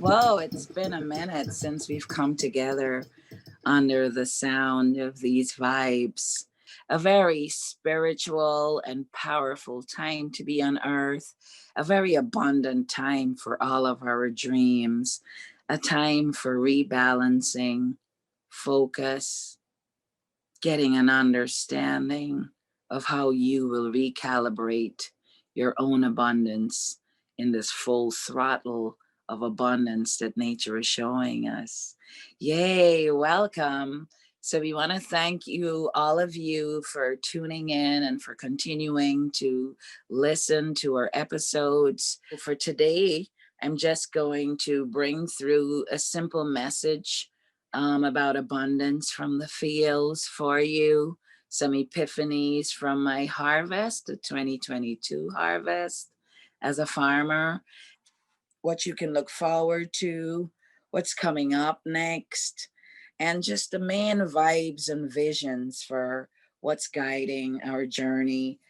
Whoa, it's been a minute since we've come together under the sound of these vibes. A very spiritual and powerful time to be on earth, a very abundant time for all of our dreams, a time for rebalancing, focus, getting an understanding of how you will recalibrate your own abundance in this full throttle of abundance that nature is showing us. Yay, welcome. So, we want to thank you, all of you, for tuning in and for continuing to listen to our episodes. For today, I'm just going to bring through a simple message about abundance from the fields for you, some epiphanies from my harvest, the 2022 harvest as a farmer, what you can look forward to, what's coming up next, and just the main vibes and visions for what's guiding our journey,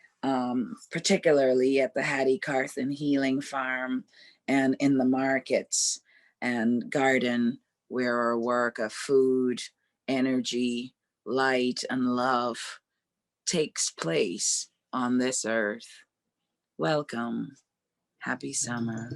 particularly at the Hattie Carthan Healing Farm and in the markets and garden where our work of food, energy, light, and love takes place on this earth. Welcome. Happy summer.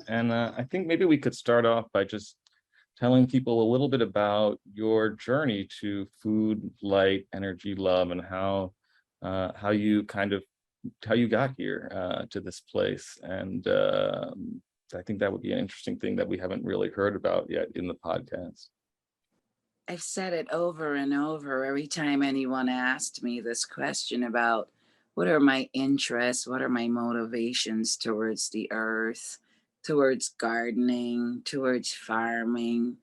And I think maybe we could start off by just telling people a little bit about your journey to food, light, energy, love, and how you got here to this place. And I think that would be an interesting thing that we haven't really heard about yet in the podcast. I've said it over and over every time anyone asked me this question about what are my interests, what are my motivations towards the earth, towards gardening, towards farming,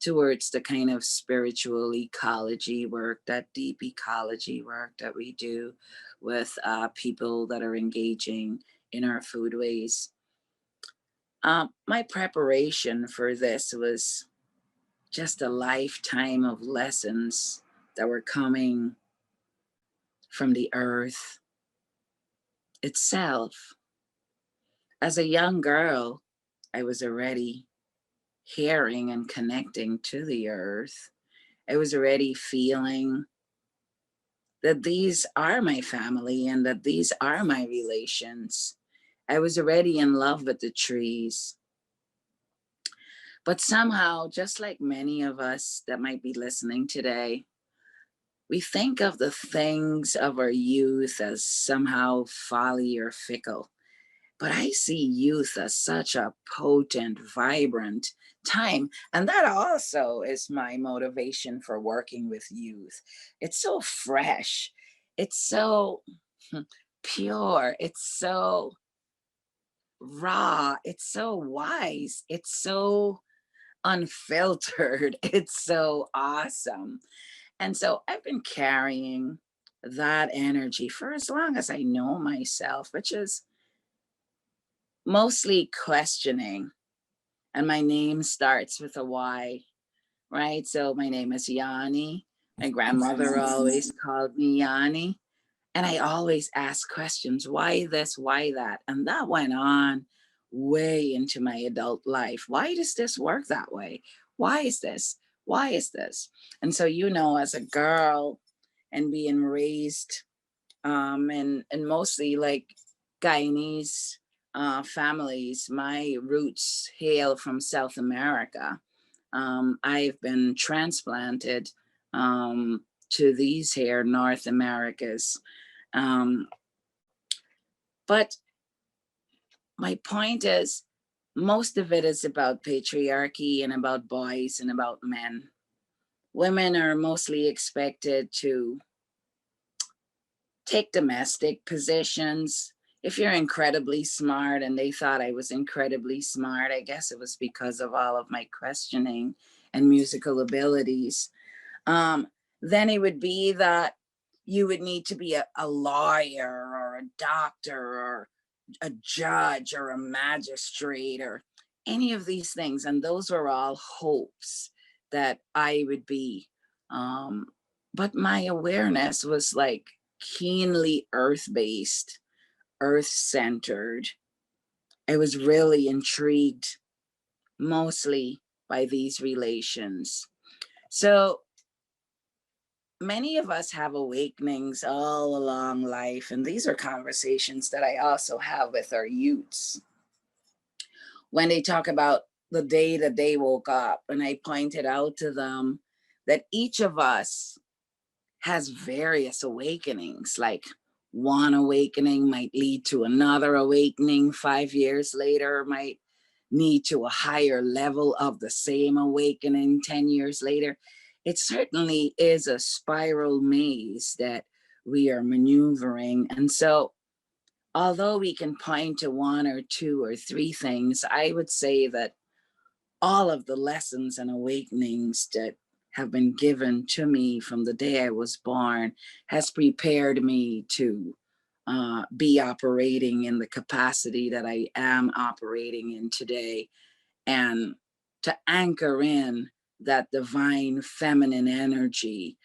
towards the kind of spiritual ecology work, that deep ecology work that we do with people that are engaging in our foodways. My preparation for this was just a lifetime of lessons that were coming from the earth itself. As a young girl, I was already hearing and connecting to the earth. I was already feeling that these are my family and that these are my relations. I was already in love with the trees. But somehow, just like many of us that might be listening today, we think of the things of our youth as somehow folly or fickle. But I see youth as such a potent, vibrant time. And that also is my motivation for working with youth. It's so fresh. It's so pure. It's so raw. It's so wise. It's so unfiltered. It's so awesome. And so I've been carrying that energy for as long as I know myself, which is mostly questioning. And my name starts with a Y, right? So my name is Yanni. My grandmother always called me Yanni. And I always ask questions, why this, why that? And that went on way into my adult life. Why does this work that way? Why is this? Why is this? And so, as a girl and being raised and mostly like Guyanese families, my roots hail from South America. I've been transplanted to these here North Americas. But my point is, most of it is about patriarchy and about boys and about men. Women are mostly expected to take domestic positions. If you're incredibly smart, and they thought I was incredibly smart, I guess it was because of all of my questioning and musical abilities. Um, then it would be that you would need to be a lawyer or a doctor or a judge or a magistrate or any of these things. And those were all hopes that I would be. Um, but my awareness was like keenly earth based, earth centered. I was really intrigued mostly by these relations. So many of us have awakenings all along life, and these are conversations that I also have with our youths when they talk about the day that they woke up. And I pointed out to them that each of us has various awakenings. Like one awakening might lead to another awakening 5 years later, might lead to a higher level of the same awakening 10 years later. It certainly is a spiral maze that we are maneuvering. And so, although we can point to one or two or three things, I would say that all of the lessons and awakenings that have been given to me from the day I was born has prepared me to be operating in the capacity that I am operating in today, and to anchor in that divine feminine energy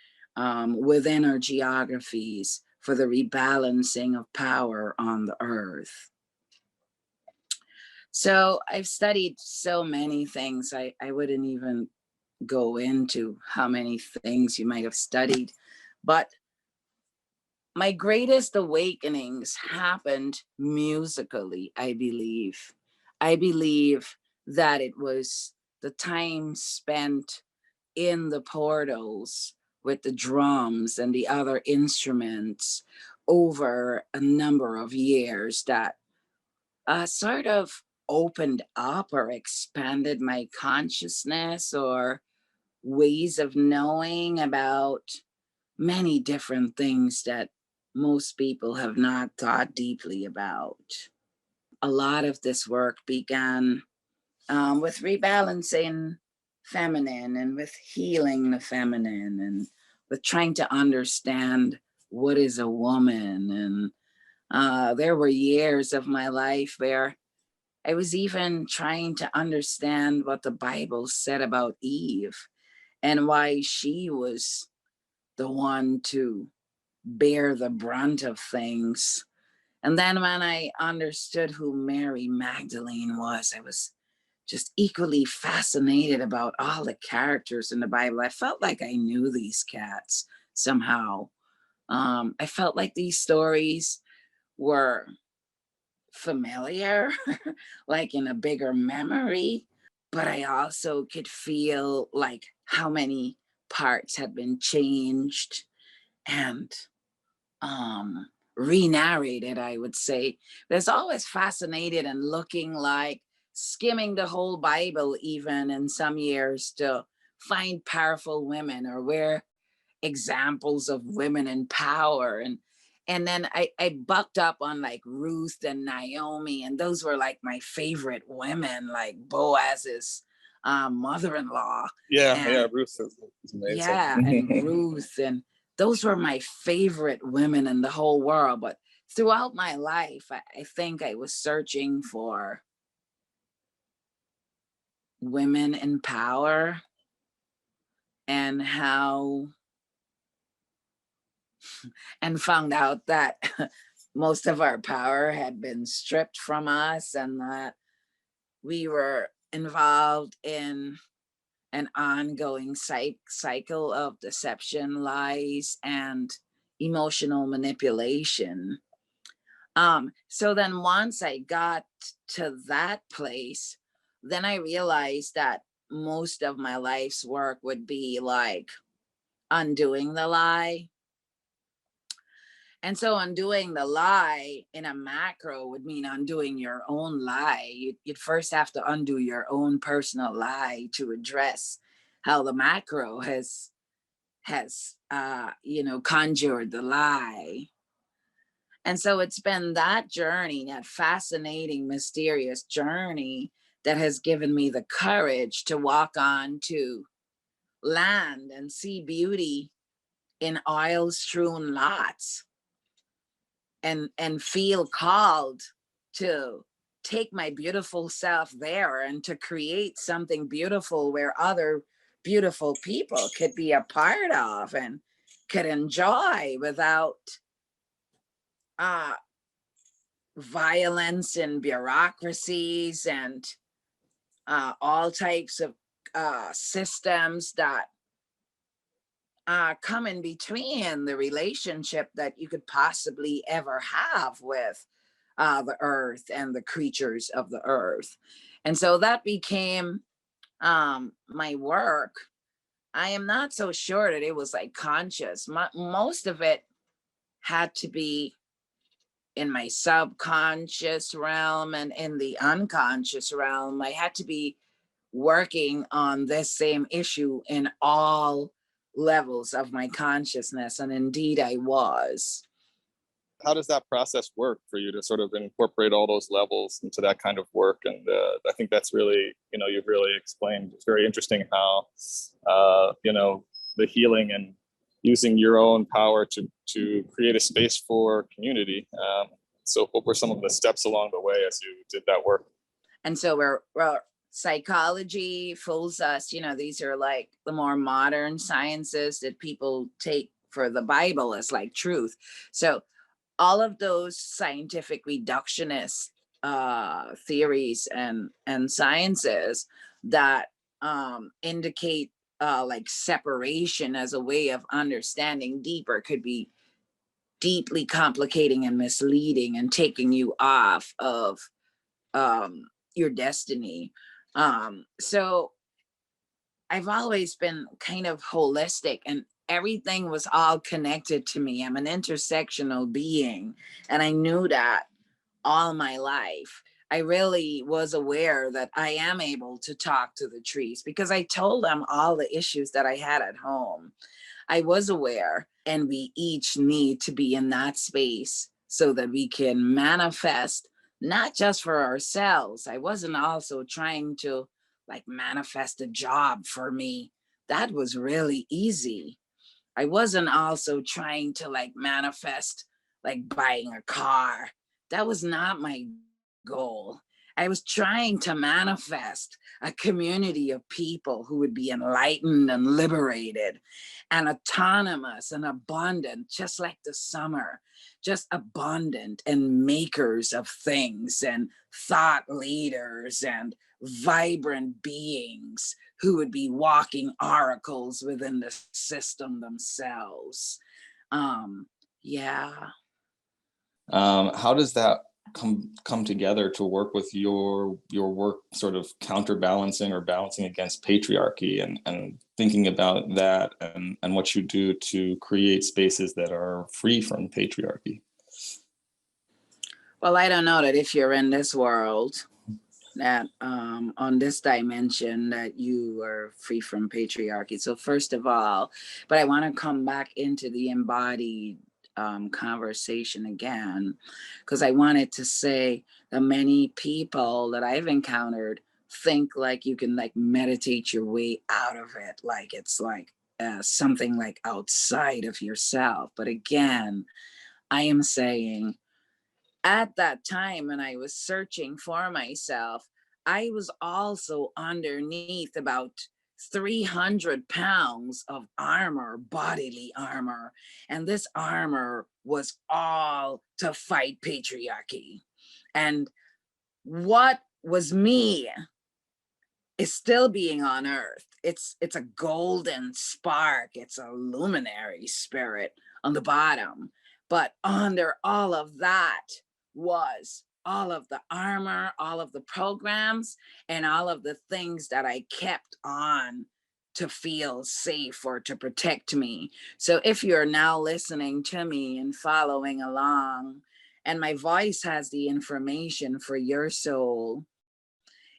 within our geographies for the rebalancing of power on the earth. So I've studied so many things. I wouldn't even go into how many things you might have studied, but my greatest awakenings happened musically, I believe. I believe that it was the time spent in the portals with the drums and the other instruments over a number of years that sort of opened up or expanded my consciousness or ways of knowing about many different things that most people have not thought deeply about. A lot of this work began with rebalancing feminine and with healing the feminine and with trying to understand what is a woman. And there were years of my life where I was even trying to understand what the Bible said about Eve and why she was the one to bear the brunt of things. And then when I understood who Mary Magdalene was, I was just equally fascinated about all the characters in the Bible. I felt like I knew these cats somehow. I felt like these stories were familiar, like in a bigger memory, but I also could feel like how many parts had been changed and re-narrated, I would say. There's always fascinated and looking like skimming the whole Bible, even in some years, to find powerful women or where examples of women in power. And then I bucked up on like Ruth and Naomi, and those were like my favorite women, like Boaz's mother-in-law. Yeah, And Ruth is amazing. yeah, and Ruth, and those were my favorite women in the whole world. But throughout my life, I think I was searching for women in power and how, and found out that most of our power had been stripped from us and that we were involved in an ongoing cycle of deception, lies, and emotional manipulation. So then once I got to that place, then I realized that most of my life's work would be like undoing the lie. And so undoing the lie in a macro would mean undoing your own lie. You'd first have to undo your own personal lie to address how the macro has conjured the lie. And so it's been that journey, that fascinating, mysterious journey, that has given me the courage to walk on to land and see beauty in oil strewn lots, and feel called to take my beautiful self there and to create something beautiful where other beautiful people could be a part of and could enjoy without uh, violence and bureaucracies and all types of systems that come in between the relationship that you could possibly ever have with the earth and the creatures of the earth. And so that became my work. I am not so sure that it was like conscious. Most of it had to be in my subconscious realm and in the unconscious realm. I had to be working on this same issue in all levels of my consciousness. And indeed, I was. How does that process work for you to sort of incorporate all those levels into that kind of work? And I think that's really, you've really explained. It's very interesting how, the healing and using your own power to create a space for community. So what were some of the steps along the way as you did that work? And so psychology fools us, these are like the more modern sciences that people take for the Bible as like truth. So all of those scientific reductionist theories and sciences that indicate like separation as a way of understanding deeper could be deeply complicating and misleading and taking you off of your destiny. So I've always been kind of holistic, and everything was all connected to me. I'm an intersectional being, and I knew that all my life. I really was aware that I am able to talk to the trees because I told them all the issues that I had at home. I was aware, and we each need to be in that space so that we can manifest not just for ourselves. I wasn't also trying to like manifest a job for me. That was really easy. I wasn't also trying to like manifest like buying a car. That was not my goal. I was trying to manifest a community of people who would be enlightened and liberated and autonomous and abundant, just like the summer, just abundant and makers of things and thought leaders and vibrant beings who would be walking oracles within the system themselves. Yeah. How does that come together to work with your work sort of counterbalancing or balancing against patriarchy and thinking about that and what you do to create spaces that are free from patriarchy? Well, I don't know that if you're in this world, that on this dimension, that you are free from patriarchy. So first of all, but I want to come back into the embodied conversation again, because I wanted to say that many people that I've encountered think like you can like meditate your way out of it, like it's like something like outside of yourself. But again, I am saying at that time when I was searching for myself, I was also underneath about 300 pounds of armor, bodily armor. And this armor was all to fight patriarchy. And what was me is still being on earth. It's a golden spark. It's a luminary spirit on the bottom. But under all of that was all of the armor, all of the programs, and all of the things that I kept on to feel safe or to protect me. So if you're now listening to me and following along, and my voice has the information for your soul,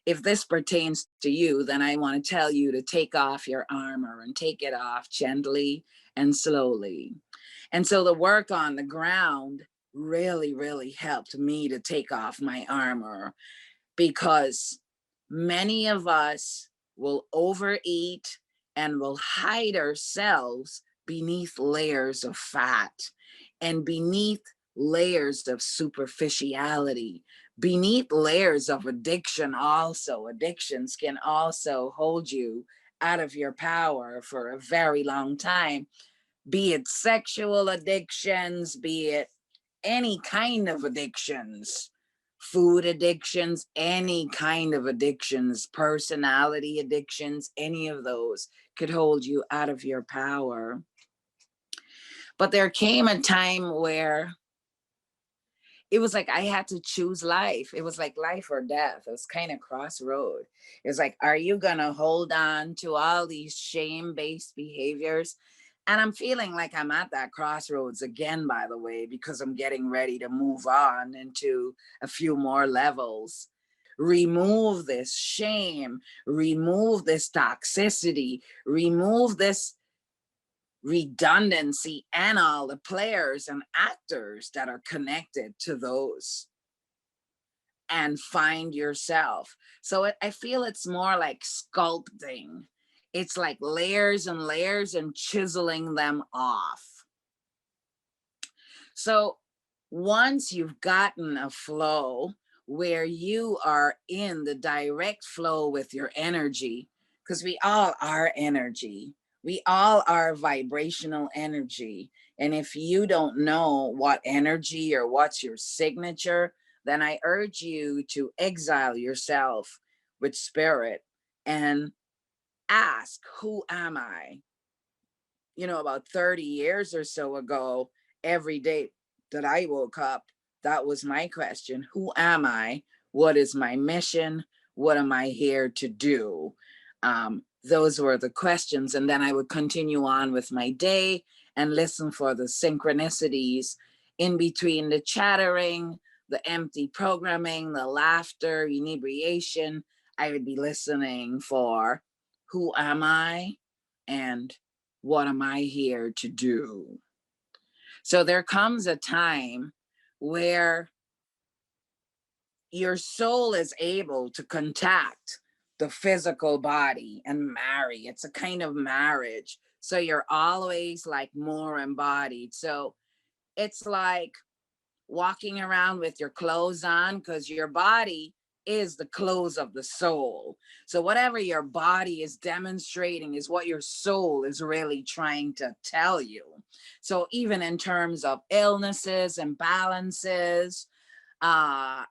if this pertains to you, then I want to tell you to take off your armor and take it off gently and slowly. And so the work on the ground really, really helped me to take off my armor, because many of us will overeat and will hide ourselves beneath layers of fat and beneath layers of superficiality, beneath layers of addiction. Also, addictions can also hold you out of your power for a very long time, be it sexual addictions, be it any kind of addictions, food addictions, any kind of addictions, personality addictions, any of those could hold you out of your power. But there came a time where it was like I had to choose life. It was like life or death. It was kind of crossroad. It was like, are you going to hold on to all these shame-based behaviors? And I'm feeling like I'm at that crossroads again, by the way, because I'm getting ready to move on into a few more levels. Remove this shame, remove this toxicity, remove this redundancy and all the players and actors that are connected to those, and find yourself. So I feel it's more like sculpting. It's like layers and layers and chiseling them off. So once you've gotten a flow where you are in the direct flow with your energy, because we all are energy, we all are vibrational energy. And if you don't know what energy or what's your signature, then I urge you to exile yourself with spirit and ask, who am I? You know, about 30 years or so ago, every day that I woke up, that was my question. Who am I? What is my mission? What am I here to do? Those were the questions. And then I would continue on with my day and listen for the synchronicities in between the chattering, the empty programming, the laughter, inebriation. I would be listening for, who am I? And what am I here to do? So there comes a time where your soul is able to contact the physical body and marry. It's a kind of marriage. So you're always like more embodied. So it's like walking around with your clothes on, because your body is the clothes of the soul. So whatever your body is demonstrating is what your soul is really trying to tell you. So even in terms of illnesses, imbalances,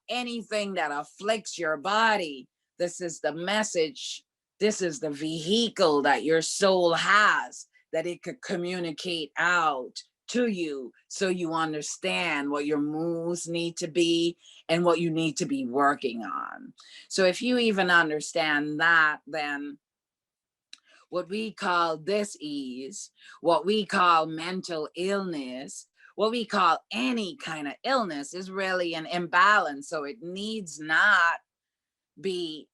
anything that afflicts your body, this is the message, this is the vehicle that your soul has, that it could communicate out to you, so you understand what your moves need to be and what you need to be working on. So if you even understand that, then what we call dis-ease, what we call mental illness, what we call any kind of illness is really an imbalance. So it needs not be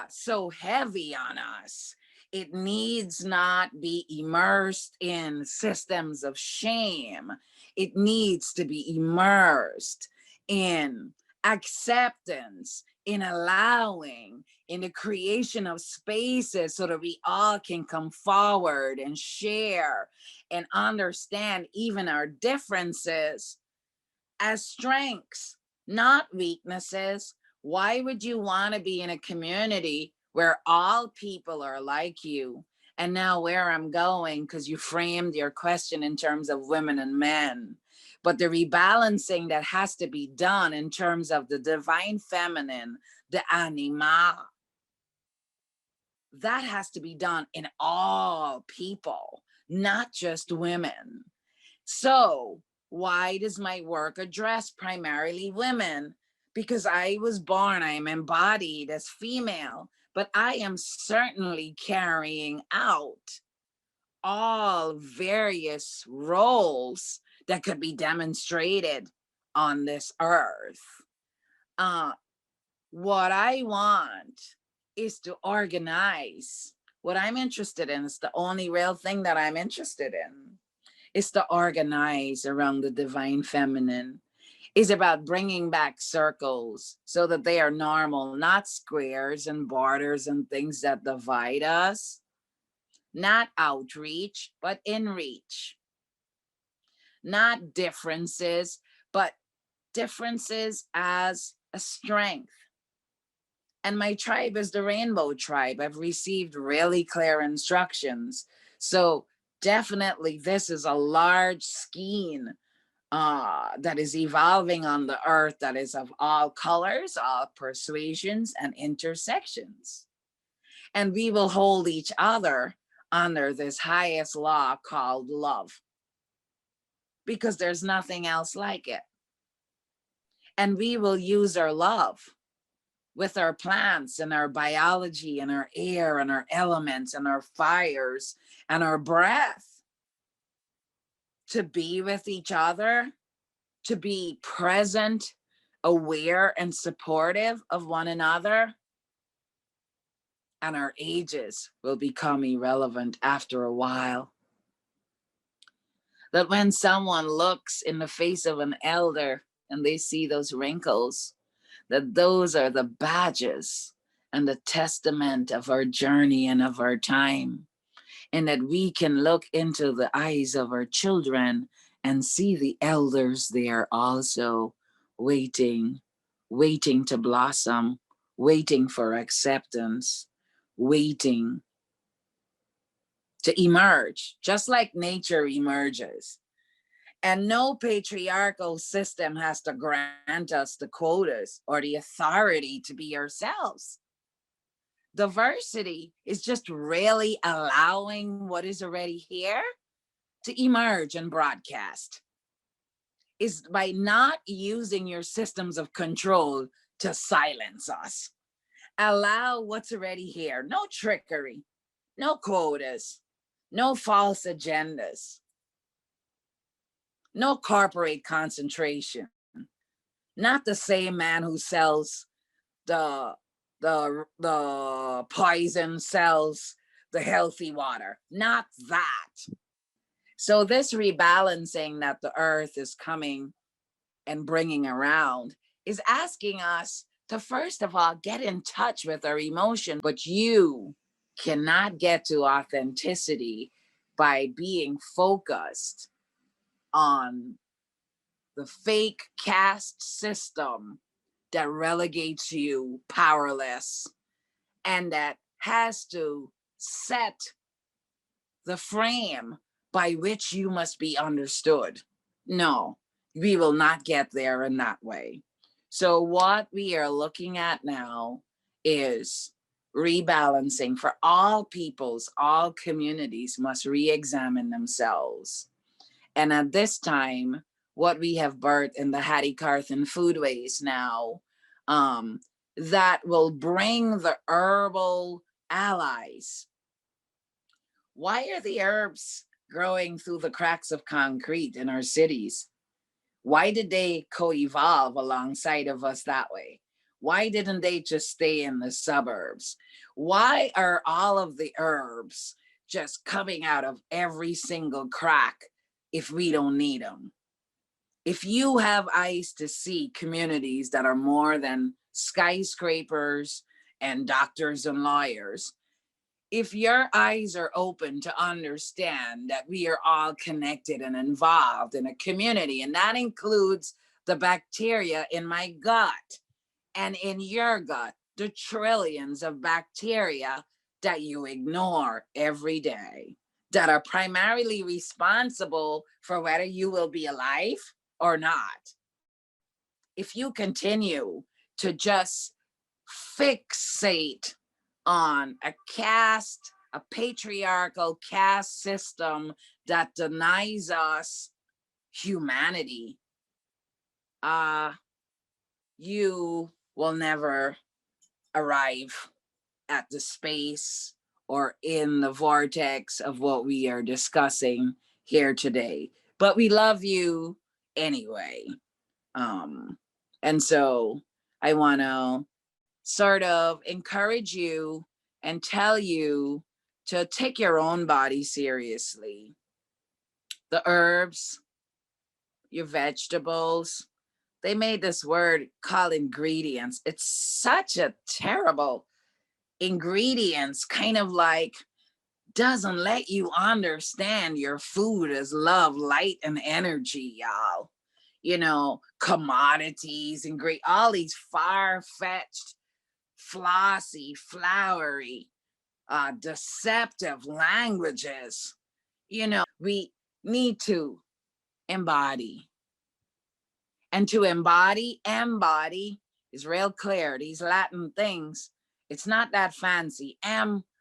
so heavy on us. It needs not be immersed in systems of shame. It needs to be immersed in acceptance, in allowing, in the creation of spaces so that we all can come forward and share and understand even our differences as strengths, not weaknesses. Why would you want to be in a community where all people are like you? And now where I'm going, because you framed your question in terms of women and men, but the rebalancing that has to be done in terms of the divine feminine, the anima, that has to be done in all people, not just women. So why does my work address primarily women? Because I was born, I am embodied as female, but I am certainly carrying out all various roles that could be demonstrated on this earth. Uh, what I want is to organize. What I'm interested in is the only real thing that I'm interested in is to organize around the divine feminine. Is about bringing back circles so that they are normal, not squares and borders and things that divide us, not outreach, but inreach, not differences, but differences as a strength. And my tribe is the rainbow tribe. I've received really clear instructions. So definitely this is a large scheme that is evolving on the earth, that is of all colors, all persuasions and intersections. And we will hold each other under this highest law called love, because there's nothing else like it. And we will use our love with our plants and our biology and our air and our elements and our fires and our breath to be with each other, to be present, aware, and supportive of one another. And our ages will become irrelevant after a while. That when someone looks in the face of an elder and they see those wrinkles, that those are the badges and the testament of our journey and of our time. And that we can look into the eyes of our children and see the elders there also waiting to blossom, waiting for acceptance, waiting to emerge, just like nature emerges. And no patriarchal system has to grant us the quotas or the authority to be ourselves. Diversity is just really allowing what is already here to emerge and broadcast. Is by not using your systems of control to silence us. Allow what's already here. No trickery, no quotas, no false agendas, no corporate concentration. Not the same man who sells the poison sells the healthy water. Not that. So this rebalancing that the earth is coming and bringing around is asking us to, first of all, get in touch with our emotion. But you cannot get to authenticity by being focused on the fake caste system that relegates you powerless and that has to set the frame by which you must be understood. No, we will not get there in that way. So what we are looking at now is rebalancing for all peoples, all communities must re-examine themselves. And at this time, what we have birthed in the Hattie Carthan Foodways now, that will bring the herbal allies. Why are the herbs growing through the cracks of concrete in our cities? Why did they co-evolve alongside of us that way? Why didn't they just stay in the suburbs? Why are all of the herbs just coming out of every single crack if we don't need them? If you have eyes to see communities that are more than skyscrapers and doctors and lawyers, if your eyes are open to understand that we are all connected and involved in a community, and that includes the bacteria in my gut and in your gut, the trillions of bacteria that you ignore every day, that are primarily responsible for whether you will be alive or not. If you continue to just fixate on a caste, a patriarchal caste system that denies us humanity, you will never arrive at the space or in the vortex of what we are discussing here today. But we love you anyway. And so I want to sort of encourage you and tell you to take your own body seriously. The herbs, your vegetables, they made this word called ingredients. It's such a terrible ingredients, kind of like doesn't let you understand your food as love, light, and energy, y'all. You know, commodities and great, all these far-fetched, flossy, flowery, deceptive languages. You know, we need to embody. And to embody is real clear. These Latin things, it's not that fancy.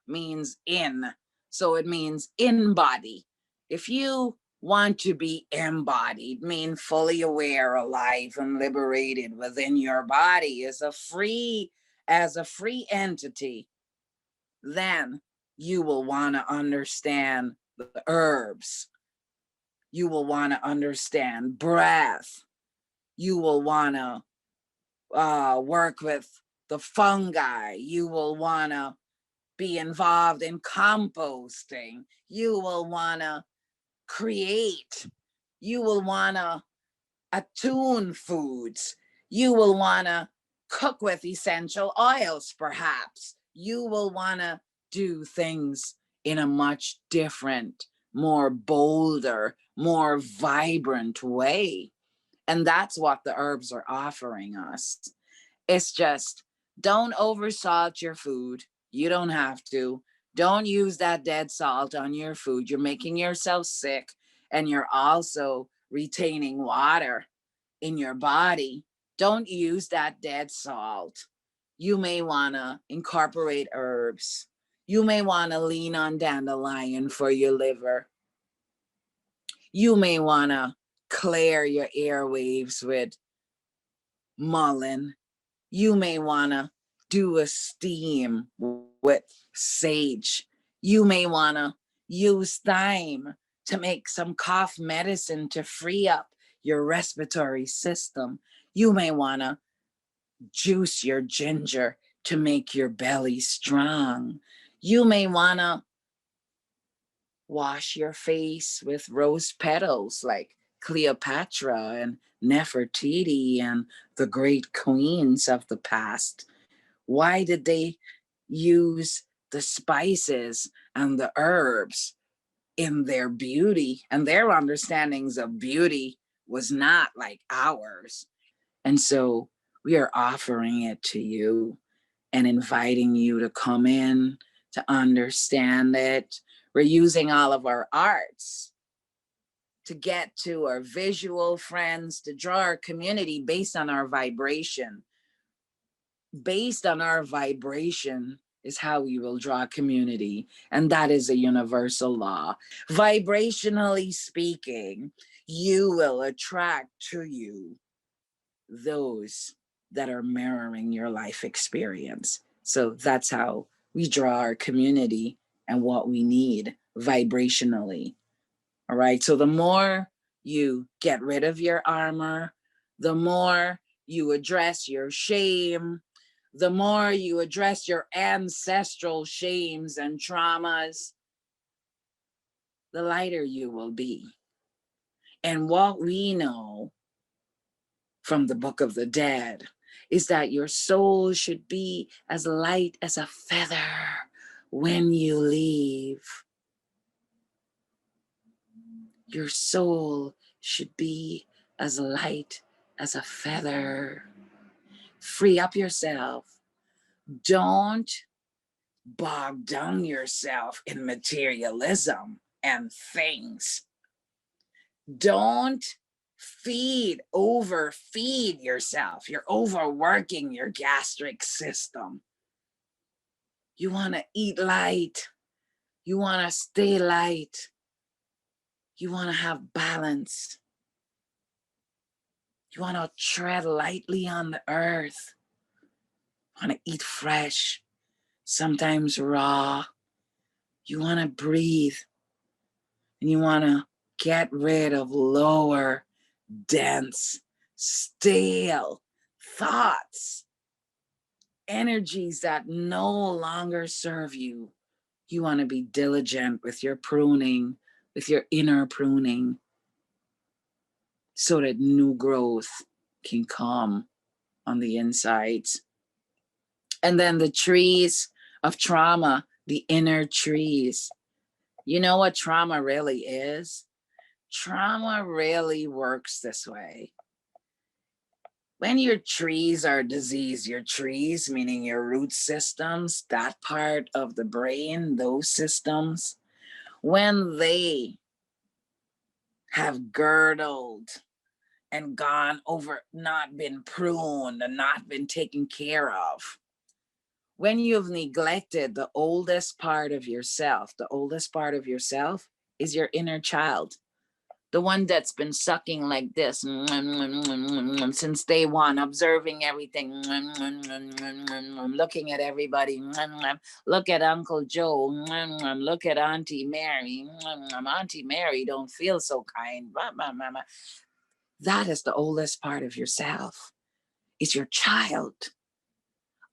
Means in, so it means in body. If you want to be embodied, mean fully aware, alive, and liberated within your body as a free entity, then you will want to understand the herbs. You will want to understand breath. You will want to work with the fungi. You will want to be involved in composting. You will want to create. You will want to attune foods. You will want to cook with essential oils, perhaps. You will want to do things in a much different, more bolder, more vibrant way. And that's what the herbs are offering us. It's just, don't oversalt your food. You don't have to. Don't use that dead salt on your food. You're making yourself sick, and you're also retaining water in your body. Don't use that dead salt. You may want to incorporate herbs. You may want to lean on dandelion for your liver. You may want to clear your airwaves with mullein. You may want to do a steam with sage. You may want to use thyme to make some cough medicine to free up your respiratory system. You may want to juice your ginger to make your belly strong. You may want to wash your face with rose petals like Cleopatra and Nefertiti and the great queens of the past. Why did they use the spices and the herbs in their beauty? And their understandings of beauty was not like ours. And so we are offering it to you and inviting you to come in to understand it. We're using all of our arts to get to our visual friends, to draw our community based on our vibration. Based on our vibration is how we will draw community. And that is a universal law. Vibrationally speaking, you will attract to you those that are mirroring your life experience. So that's how we draw our community and what we need vibrationally. All right. So the more you get rid of your armor, the more you address your shame, the more you address your ancestral shames and traumas, the lighter you will be. And what we know from the Book of the Dead is that your soul should be as light as a feather when you leave. Your soul should be as light as a feather. Free up yourself. Don't bog down yourself in materialism and things. Don't overfeed yourself. You're overworking your gastric system. You want to eat light. You want to stay light. You want to have balance. You want to tread lightly on the earth. You want to eat fresh. sometimes raw. You want to breathe and you want to get rid of lower, dense, stale thoughts, energies that no longer serve you. You want to be diligent with your pruning, with your inner pruning, so that new growth can come on the insides. And then the trees of trauma, the inner trees. You know what trauma really is? Trauma really works this way. When your trees are diseased, your trees, meaning your root systems, that part of the brain, those systems, when they have girdled and gone over, not been pruned and not been taken care of, when you've neglected the oldest part of yourself, the oldest part of yourself is your inner child. The one that's been sucking like this since day one, observing everything, looking at everybody. Look at Uncle Joe. Look at Auntie Mary. Auntie Mary don't feel so kind. That is the oldest part of yourself. It's your child.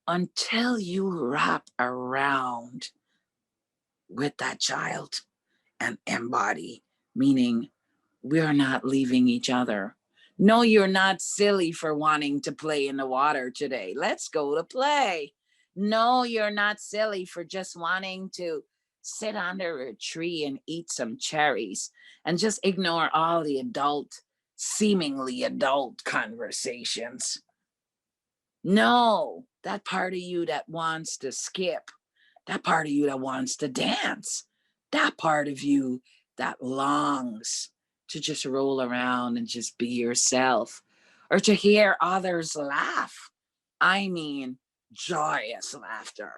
Until you wrap around with that child and embody, meaning we're not leaving each other. No, you're not silly for wanting to play in the water today. Let's go to play. No, you're not silly for just wanting to sit under a tree and eat some cherries and just ignore all the seemingly adult conversations. No, that part of you that wants to skip, that part of you that wants to dance, that part of you that longs to just roll around and just be yourself, or to hear others laugh. I mean, joyous laughter.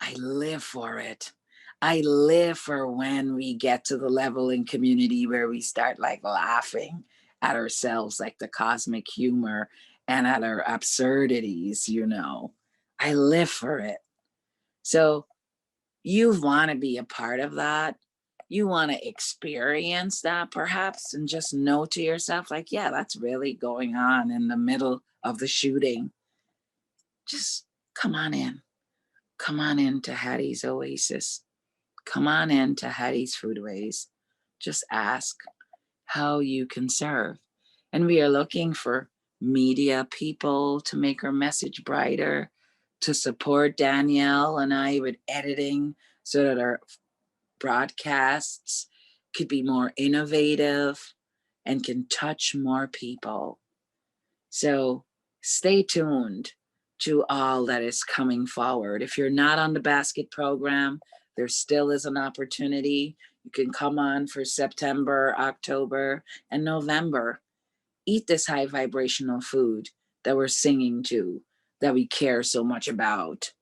I live for it. I live for when we get to the level in community where we start like laughing at ourselves, like the cosmic humor and at our absurdities, you know. I live for it. So you want to be a part of that. You want to experience that perhaps and just know to yourself, like, yeah, that's really going on in the middle of the shooting. Just come on in. Come on into Hattie's Oasis. Come on into Hattie's Foodways. Just ask how you can serve. And we are looking for media people to make our message brighter, to support Danielle and I with editing so that our broadcasts could be more innovative and can touch more people. So stay tuned to all that is coming forward. If you're not on the basket program, there still is an opportunity. You can come on for September, October, and November. Eat this high vibrational food that we're singing to, that we care so much about,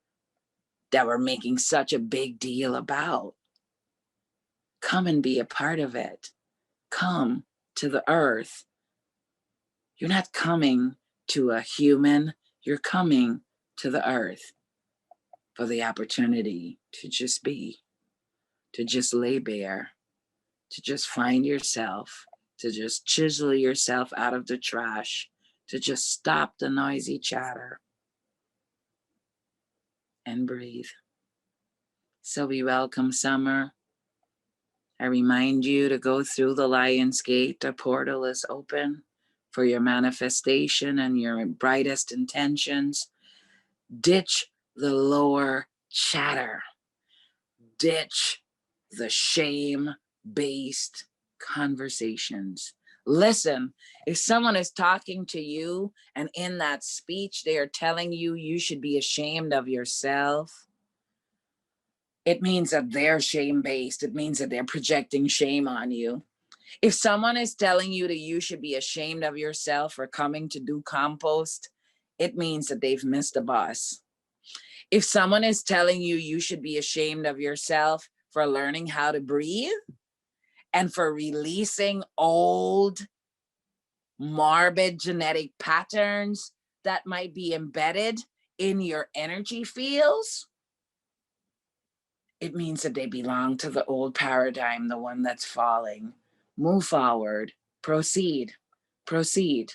that we're making such a big deal about. Come and be a part of it. Come to the earth. You're not coming to a human, you're coming to the earth for the opportunity to just be, to just lay bare, to just find yourself, to just chisel yourself out of the trash, to just stop the noisy chatter and breathe. So we welcome summer. I remind you to go through the Lion's Gate. The portal is open for your manifestation and your brightest intentions. Ditch the lower chatter. Ditch the shame-based conversations. Listen, if someone is talking to you and in that speech they are telling you you should be ashamed of yourself, it means that they're shame-based. It means that they're projecting shame on you. If someone is telling you that you should be ashamed of yourself for coming to do compost, it means that they've missed a bus. If someone is telling you you should be ashamed of yourself for learning how to breathe and for releasing old, morbid genetic patterns that might be embedded in your energy fields, it means that they belong to the old paradigm, the one that's falling. Move forward, proceed, proceed,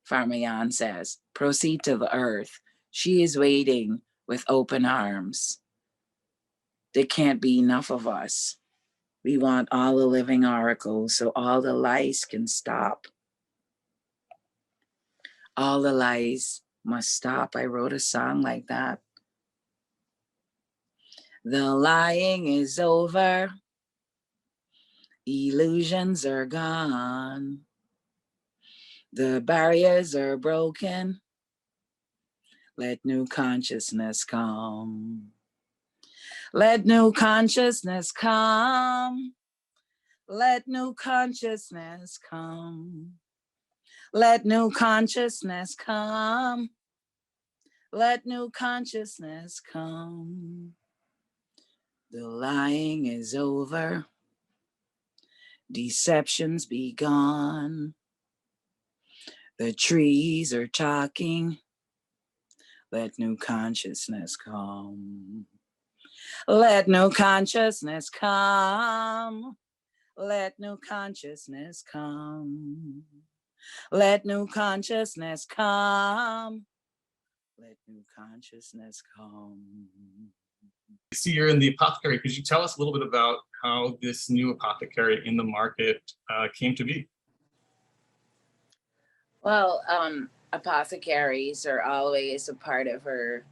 Farmayan says. Proceed to the earth. She is waiting with open arms. There can't be enough of us. We want all the living oracles so all the lies can stop. All the lies must stop. I wrote a song like that. The lying is over. Illusions are gone. The barriers are broken. Let new consciousness come. Let new consciousness come. Let new consciousness come. Let new consciousness come. Let new consciousness come. The lying is over. Deceptions be gone. The trees are talking. Let new consciousness come. Let new consciousness come. Let new consciousness come. Let new consciousness come. Let new consciousness come. I see you're in the apothecary. Could you tell us a little bit about how this new apothecary in the market came to be? Well, apothecaries are always a part of her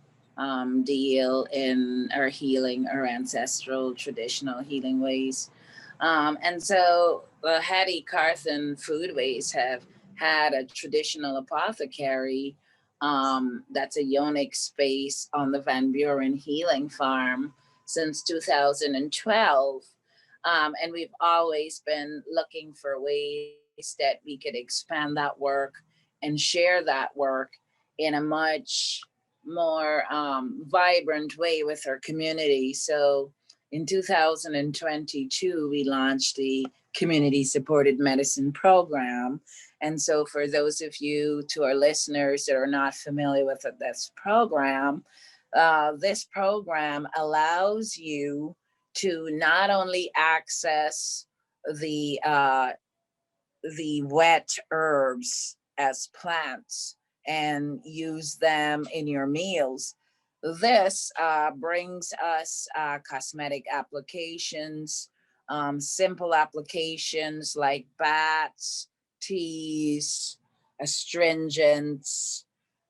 deal in our healing, our ancestral traditional healing ways. And so the Hattie Carthan Foodways have had a traditional apothecary that's a yonic space on the Van Buren Healing Farm since 2012. And we've always been looking for ways that we could expand that work and share that work in a much more vibrant way with our community. So in 2022, we launched the Community Supported Medicine Program. And so for those of you, to our listeners that are not familiar with this program allows you to not only access the wet herbs as plants and use them in your meals. This brings us cosmetic applications, simple applications like baths, teas, astringents,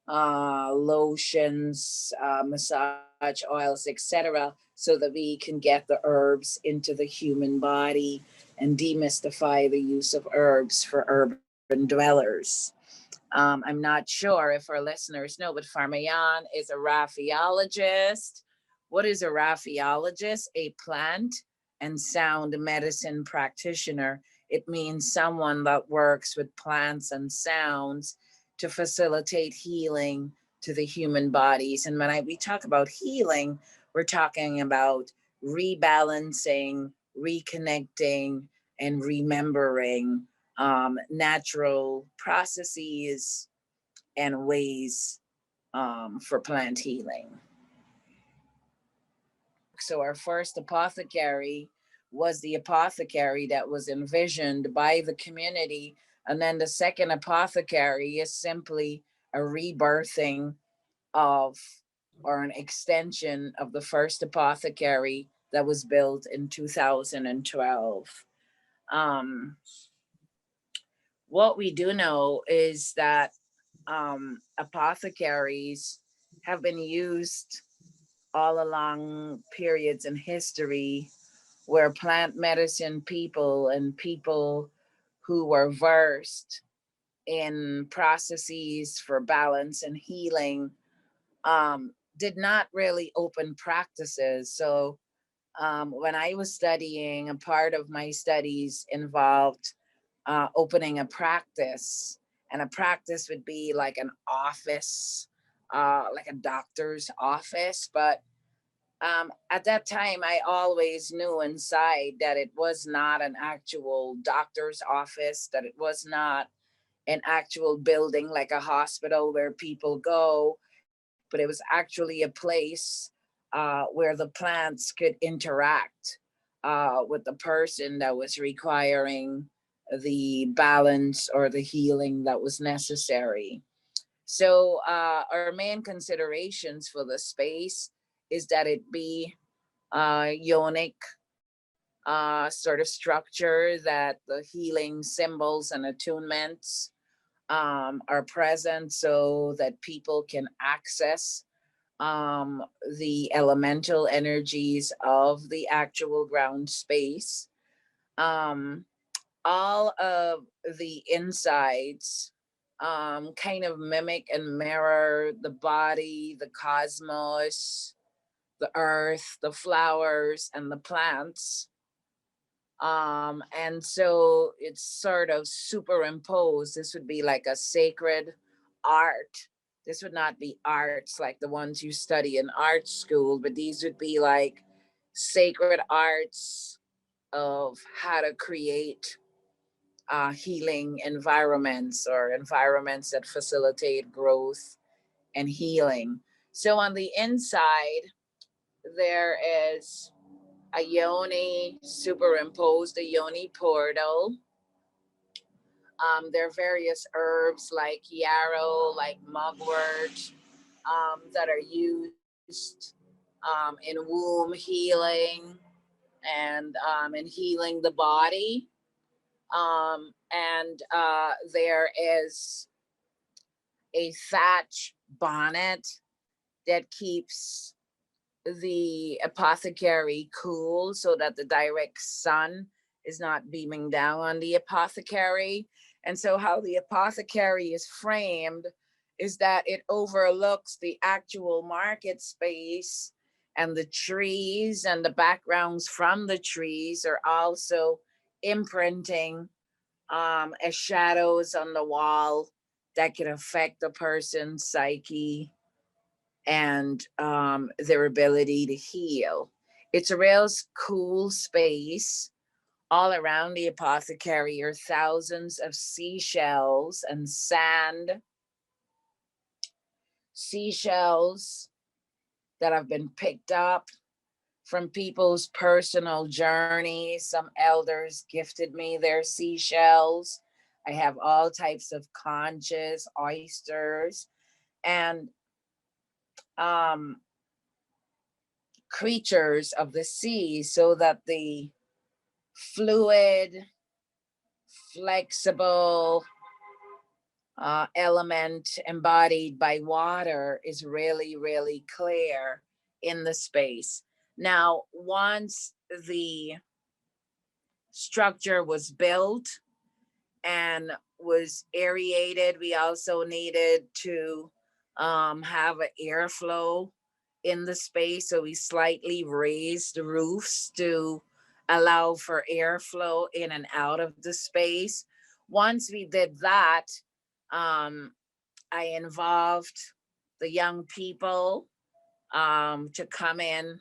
lotions, massage oils, etc., so that we can get the herbs into the human body and demystify the use of herbs for urban dwellers. I'm not sure if our listeners know, but Farmayan is a raphiologist. What is a raphiologist? A plant and sound medicine practitioner. It means someone that works with plants and sounds to facilitate healing to the human bodies. And when we talk about healing, we're talking about rebalancing, reconnecting, and remembering natural processes and ways for plant healing. So our first apothecary was the apothecary that was envisioned by the community. And then the second apothecary is simply a rebirthing of, or an extension of the first apothecary that was built in 2012. What we do know is that apothecaries have been used all along periods in history where plant medicine people and people who were versed in processes for balance and healing did not really open practices. So when I was studying, a part of my studies involved opening a practice, and a practice would be like an office, like a doctor's office. But at that time, I always knew inside that it was not an actual doctor's office, that it was not an actual building like a hospital where people go, but it was actually a place where the plants could interact with the person that was requiring the balance or the healing that was necessary. So our main considerations for the space is that it be yonic sort of structure, that the healing symbols and attunements are present so that people can access the elemental energies of the actual ground space. All of the insides kind of mimic and mirror the body, the cosmos, the earth, the flowers, and the plants. And so it's sort of superimposed. This would be like a sacred art. This would not be arts like the ones you study in art school, but these would be like sacred arts of how to create healing environments, or environments that facilitate growth and healing. So on the inside, there is a yoni superimposed, a yoni portal. There are various herbs like yarrow, like mugwort, that are used in womb healing and in healing the body. And there is a thatch bonnet that keeps the apothecary cool so that the direct sun is not beaming down on the apothecary. And so how the apothecary is framed is that it overlooks the actual market space, and the trees and the backgrounds from the trees are also imprinting as shadows on the wall that can affect the person's psyche and their ability to heal. It's a real cool space. All around the apothecary are thousands of seashells and sand. Seashells that have been picked up from people's personal journeys. Some elders gifted me their seashells. I have all types of conches, oysters, and creatures of the sea, so that the fluid, flexible element embodied by water is really, really clear in the space. Now, once the structure was built and was aerated, we also needed to have an airflow in the space. So we slightly raised the roofs to allow for airflow in and out of the space. Once we did that, I involved the young people to come in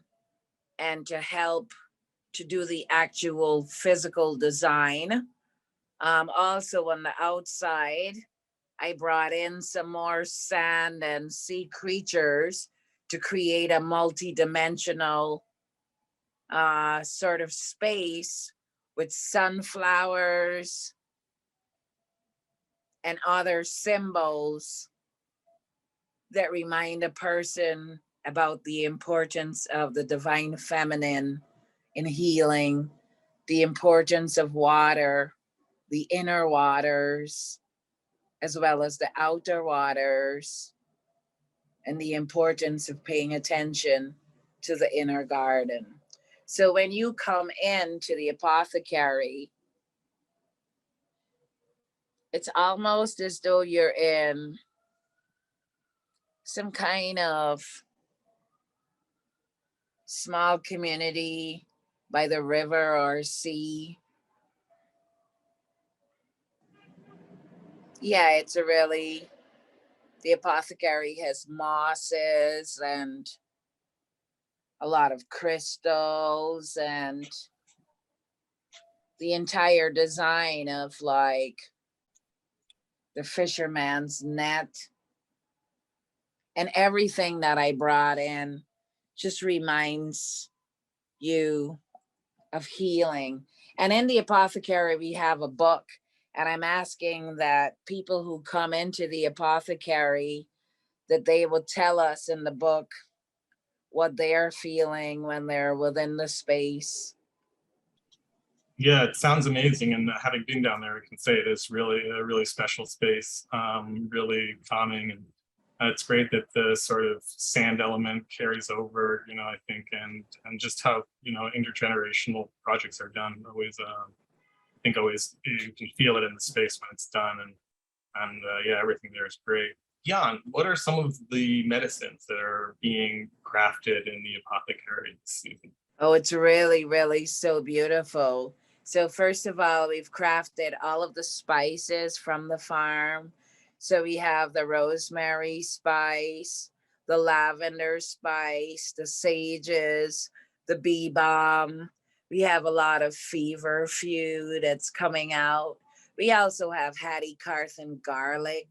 and to help to do the actual physical design. Also on the outside, I brought in some more sand and sea creatures to create a multi-dimensional sort of space with sunflowers and other symbols that remind a person about the importance of the divine feminine in healing, the importance of water, the inner waters, as well as the outer waters, and the importance of paying attention to the inner garden. So when you come into the apothecary, it's almost as though you're in some kind of small community by the river or sea. Yeah, it's a really, the apothecary has mosses and a lot of crystals, and the entire design of like the fisherman's net And everything that I brought in just reminds you of healing. And in the apothecary, we have a book, and I'm asking that people who come into the apothecary, that they will tell us in the book what they're feeling when they're within the space. Yeah, it sounds amazing. And having been down there, I can say it is really a really special space, really calming. And it's great that the sort of sand element carries over, I think, and just how, intergenerational projects are done. Always, I think always you can feel it in the space when it's done. And yeah, everything there is great. Jan, what are some of the medicines that are being crafted in the apothecary this season? Oh, it's really, really so beautiful. So first of all, we've crafted all of the spices from the farm. So we have the rosemary spice, the lavender spice, the sages, the bee balm. We have a lot of feverfew that's coming out. We also have Hattie Carthan garlic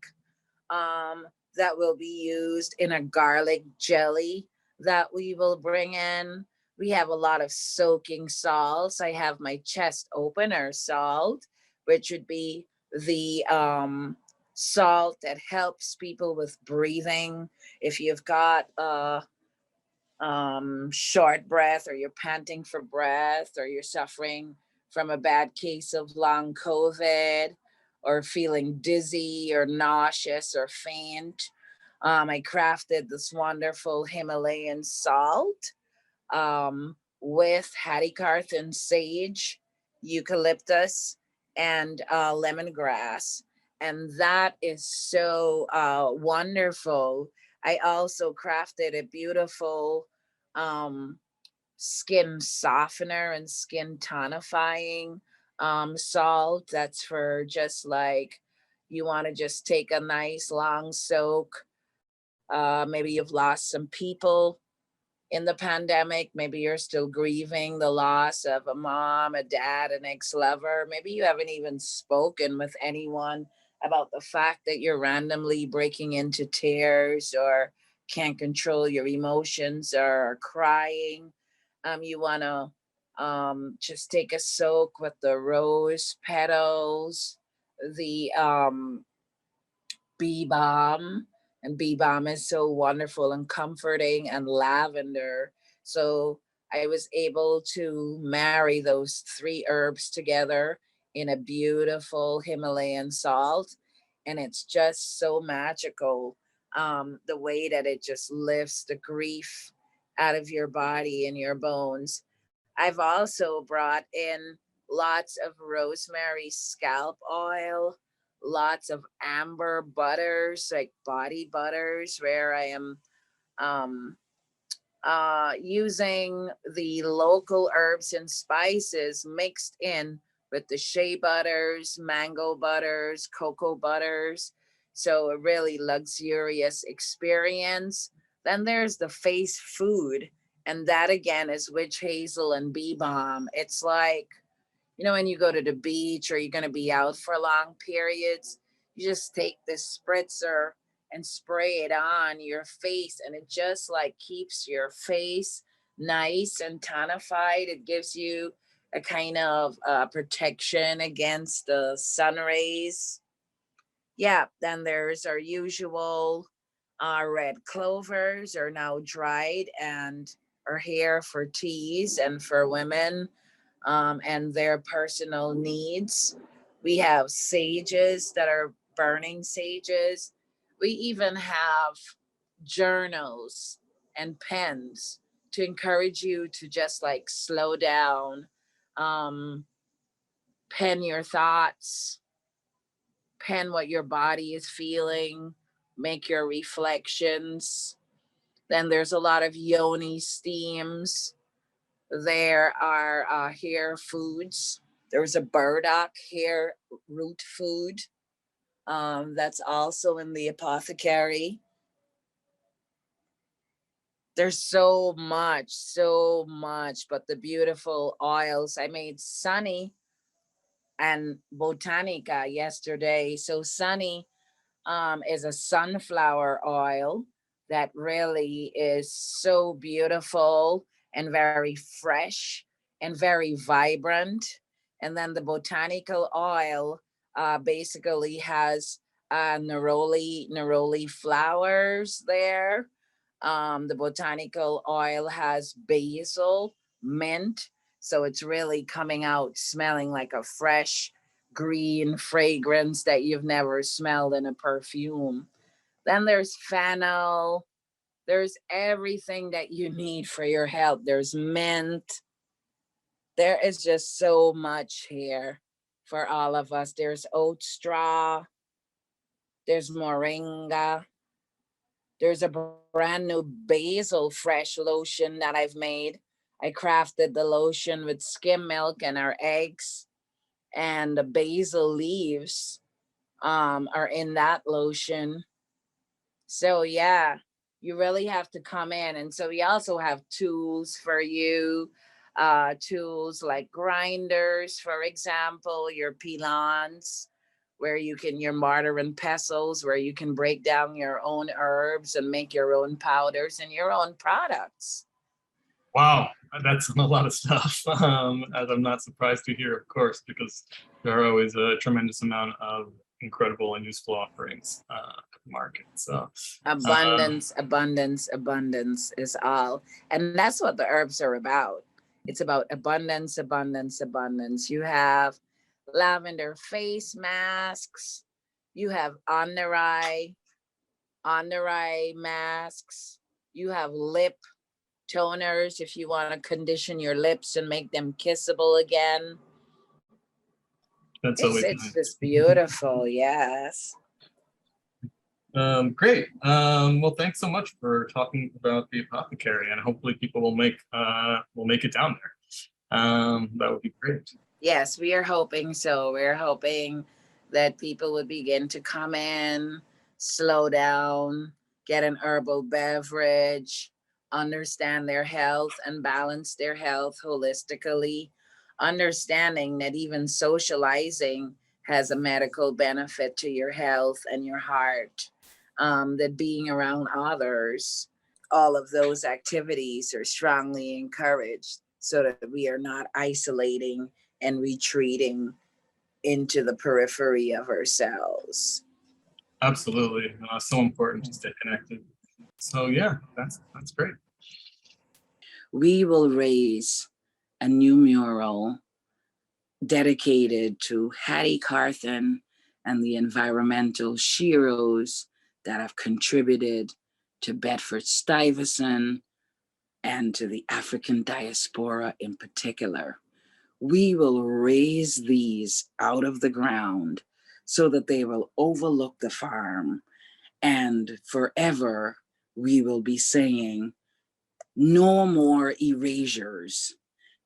that will be used in a garlic jelly that we will bring in. We have a lot of soaking salts. I have my chest opener salt, which would be the salt that helps people with breathing. If you've got short breath, or you're panting for breath, or you're suffering from a bad case of long COVID, or feeling dizzy or nauseous or faint, I crafted this wonderful Himalayan salt with Hattie Carthan sage, eucalyptus, and lemongrass. And that is so wonderful. I also crafted a beautiful skin softener and skin tonifying salt. That's for just like, you want to just take a nice long soak. Maybe you've lost some people in the pandemic. Maybe you're still grieving the loss of a mom, a dad, an ex-lover. Maybe you haven't even spoken with anyone about the fact that you're randomly breaking into tears, or can't control your emotions, or are crying. You want to just take a soak with the rose petals, the bee balm, and bee balm is so wonderful and comforting, and lavender. So I was able to marry those three herbs together in a beautiful Himalayan salt, and it's just so magical, the way that it just lifts the grief out of your body and your bones. I've also brought in lots of rosemary scalp oil, lots of amber butters, like body butters, where I am um, using the local herbs and spices mixed in with the shea butters, mango butters, cocoa butters. So a really luxurious experience. Then there's the face food, and that again is witch hazel and bee balm. It's like, when you go to the beach, or you're going to be out for long periods, you just take this spritzer and spray it on your face, and it just like keeps your face nice and tonified. It gives you a kind of protection against the sun rays. Yeah, then there's our usual red clovers, are now dried and are here for teas and for women and their personal needs. We have sages that are burning sages. We even have journals and pens to encourage you to just like slow down, um, pen your thoughts, pen what your body is feeling, make your reflections. Then there's a lot of yoni steams. There are hair foods. There's a burdock hair root food that's also in the apothecary. There's so much, but the beautiful oils. I made Sunny and Botanica yesterday. So Sunny is a sunflower oil that really is so beautiful and very fresh and very vibrant. And then the botanical oil basically has neroli flowers there. The botanical oil has basil, mint, so it's really coming out smelling like a fresh green fragrance that you've never smelled in a perfume. Then there's fennel. There's everything that you need for your health. There's mint. There is just so much here for all of us. There's oat straw. There's moringa. There's a brand new basil fresh lotion that I've made. I crafted the lotion with skim milk and our eggs, and the basil leaves are in that lotion. So yeah, you really have to come in. And so we also have tools for you, tools like grinders, for example, your pilons, where you can, your mortar and pestles, where you can break down your own herbs and make your own powders and your own products. Wow, that's a lot of stuff. As I'm not surprised to hear, of course, because there are always a tremendous amount of incredible and useful offerings at the market. So abundance, abundance is all. And that's what the herbs are about. It's about abundance, abundance, abundance. You have lavender face masks. You have under eye masks. You have lip toners if you want to condition your lips and make them kissable again. that's always It's nice. just beautiful. Yes. Great. Well, thanks so much for talking about the apothecary, and hopefully people will make it down there. That would be great. Yes, we are hoping so. We're hoping that people would begin to come in, slow down, get an herbal beverage, understand their health and balance their health holistically, understanding that even socializing has a medical benefit to your health and your heart, that being around others, all of those activities are strongly encouraged so that we are not isolating and retreating into the periphery of ourselves. Absolutely. So important to stay connected. So yeah, that's great. We will raise a new mural dedicated to Hattie Carthan and the environmental sheroes that have contributed to Bedford-Stuyvesant and to the African diaspora in particular. We will raise these out of the ground so that they will overlook the farm, and forever we will be saying, no more erasures,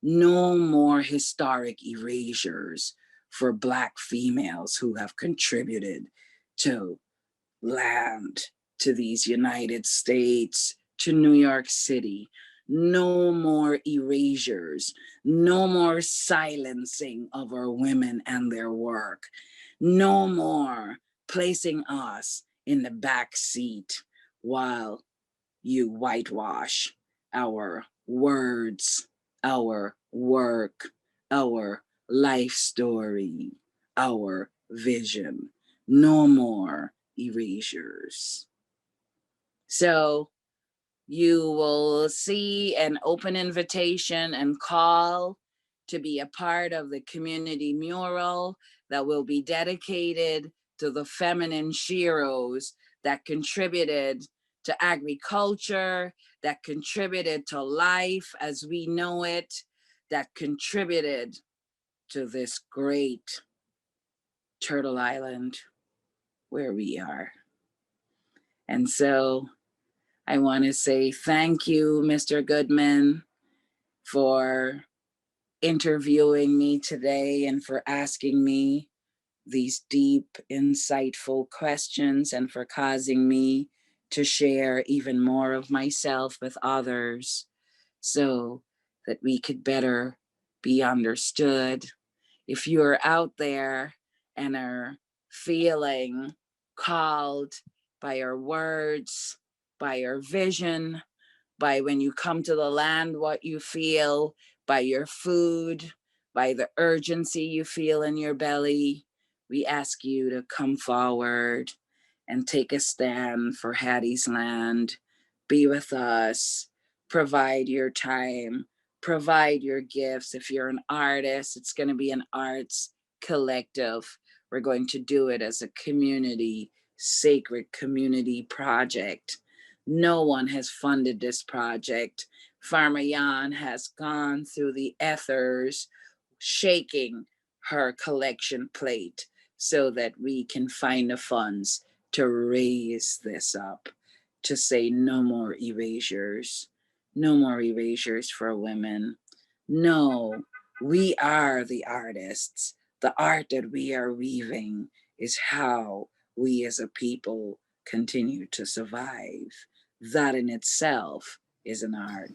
no more historic erasures for Black females who have contributed to land, to these United States, to New York City. No more erasures, no more silencing of our women and their work, no more placing us in the back seat while you whitewash our words, our work, our life story, our vision. No more erasures. So you will see an open invitation and call to be a part of the community mural that will be dedicated to the feminine sheroes that contributed to agriculture, that contributed to life as we know it, that contributed to this great Turtle Island where we are. And so I want to say thank you, Mr. Goodman, for interviewing me today and for asking me these deep, insightful questions and for causing me to share even more of myself with others so that we could better be understood. If you're out there and are feeling called by our words, by your vision, by when you come to the land, what you feel, by your food, by the urgency you feel in your belly. We ask you to come forward and take a stand for Hattie's land. Be with us, provide your time, provide your gifts. If you're an artist, it's going to be an arts collective. We're going to do it as a community, sacred community project. No one has funded this project. Farmer Jan has gone through the ethers, shaking her collection plate so that we can find the funds to raise this up, to say no more erasures, no more erasures for women. No, we are the artists. The art that we are weaving is how we as a people continue to survive. That in itself is an art.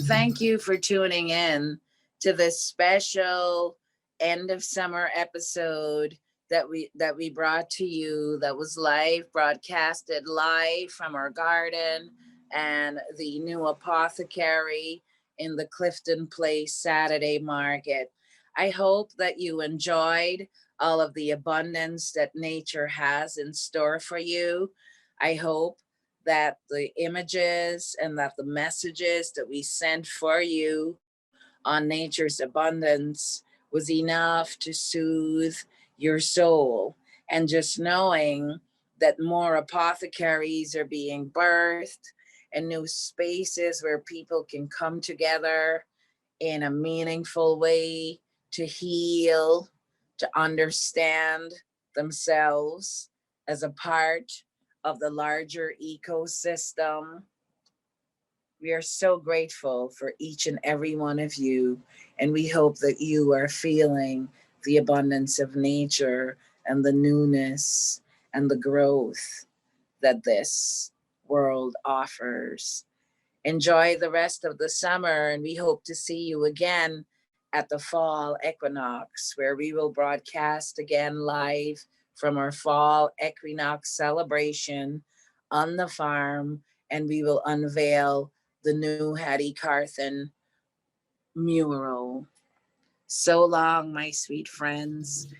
Thank you for tuning in to this special end of summer episode that we brought to you, that was live broadcasted live from our garden and the new apothecary in the Clifton Place Saturday market. I hope that you enjoyed all of the abundance that nature has in store for you. I hope that the images and that the messages that we sent for you on nature's abundance was enough to soothe your soul. And just knowing that more apothecaries are being birthed and new spaces where people can come together in a meaningful way to heal, to understand themselves as a part of the larger ecosystem. We are so grateful for each and every one of you, and we hope that you are feeling the abundance of nature and the newness and the growth that this world offers. Enjoy the rest of the summer, and we hope to see you again at the fall equinox, where we will broadcast again live from our fall equinox celebration on the farm, and we will unveil the new Hattie Carthan mural. So long, my sweet friends.